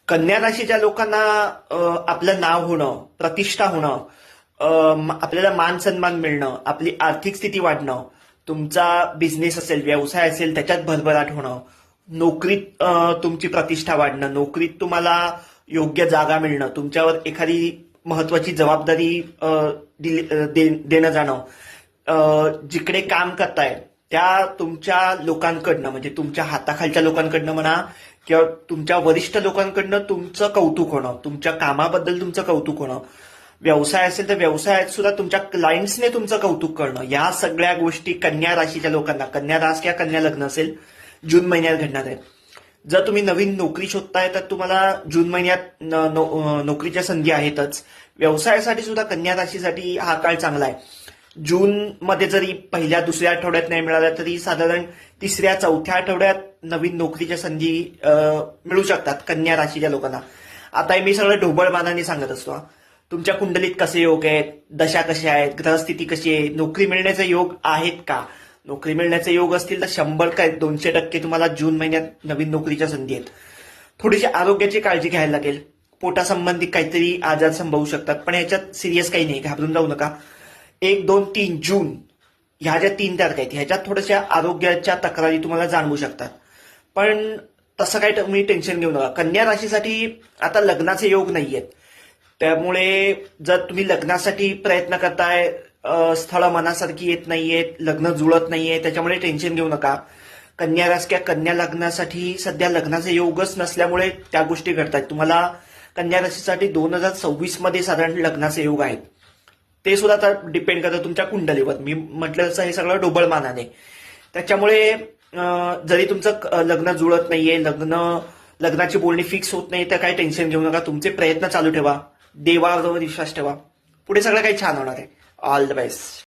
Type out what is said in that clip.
कन्या राशीच्या लोकांना आपलं नाव होणं, प्रतिष्ठा होणं, आपल्याला मान सन्मान मिळणं, आपली आर्थिक स्थिती वाढणं, तुमचा बिझनेस असेल, व्यवसाय असेल त्याच्यात भरभराट होणं, नोकरीत तुमची प्रतिष्ठा वाढणं, नोकरीत तुम्हाला योग्य जागा मिळणं, तुमच्यावर एखादी महत्वाची जबाबदारी देणं जाणं, जिकडे काम करताय त्या तुमच्या लोकांकडनं म्हणजे तुमच्या हाताखालच्या लोकांकडनं म्हणा किंवा तुमच्या वरिष्ठ लोकांकडनं तुमचं कौतुक होणं, तुमच्या कामाबद्दल तुमचं कौतुक होणं, व्यवसाय असेल तर व्यवसायात सुद्धा तुमच्या क्लायंट्सने तुमचं कौतुक करणं, या सगळ्या गोष्टी कन्या राशीच्या लोकांना, कन्या रास किंवा कन्या लग्न असेल, जून महिन्यात घडणार आहे. जर तुम्ही नवीन नोकरी शोधताय तर तुम्हाला जून महिन्यात नोकरीच्या संधी आहेतच. व्यवसायासाठी सुद्धा कन्या राशीसाठी हा काळ चांगला आहे. जून मध्ये जरी पहिल्या दुसऱ्या आठवड्यात नाही मिळाल्या तरी साधारण तिसऱ्या चौथ्या आठवड्यात नवीन नोकरीच्या संधी मिळू शकतात कन्या राशीच्या लोकांना. आता मी सगळं ढोबळमानाने सांगत असतो. तुमच्या कुंडलीत कसे योग आहेत, दशा कशा आहेत, ग्रहस्थिती कशी आहे, नोकरी मिळण्याचे योग आहेत का, नोकरी मिळण्याचे योग असतील तर 100 काय 200% तुम्हाला जून महिन्यात नवीन नोकरीच्या संधी आहेत. थोडीशी आरोग्याची काळजी घ्यायला लागेल. पोटासंबंधी काहीतरी आजार संभवू शकतात, पण याच्यात सिरियस काही नाही, घाबरून जाऊ नका. 1, 2, 3 जून ह्या ज्या 3 तारखा आहेत ह्याच्यात थोड्याशा आरोग्याच्या तक्रारी तुम्हाला जाणवू शकतात, पण तसं काही तुम्ही टेन्शन घेऊ नका. कन्या राशीसाठी आता लग्नाचे योग नाहीयेत, त्यामुळे जर तुम्ही लग्नासाठी प्रयत्न करताय, स्थळं मनासारखी येत नाहीयेत, लग्न जुळत नाहीये, त्याच्यामुळे टेन्शन घेऊ नका. कन्या रास किंवा कन्या लग्नासाठी सध्या लग्नाचे योगच नसल्यामुळे त्या गोष्टी घडतात. तुम्हाला कन्या राशीसाठी 2026 मध्ये साधारण लग्नाचे योग आहेत. ते सुद्धा आता डिपेंड करतं तुमच्या कुंडलीवर. मी म्हटलं तसं हे सगळं ढोबळमानाने. त्याच्यामुळे जरी तुमचं लग्न जुळत नाहीये, लग्नाची बोलणी फिक्स होत नाही तर काही टेन्शन घेऊ नका. तुमचे प्रयत्न चालू ठेवा, देवावर विश्वास ठेवा, पुढे सगळं काही छान होणार आहे. All the best.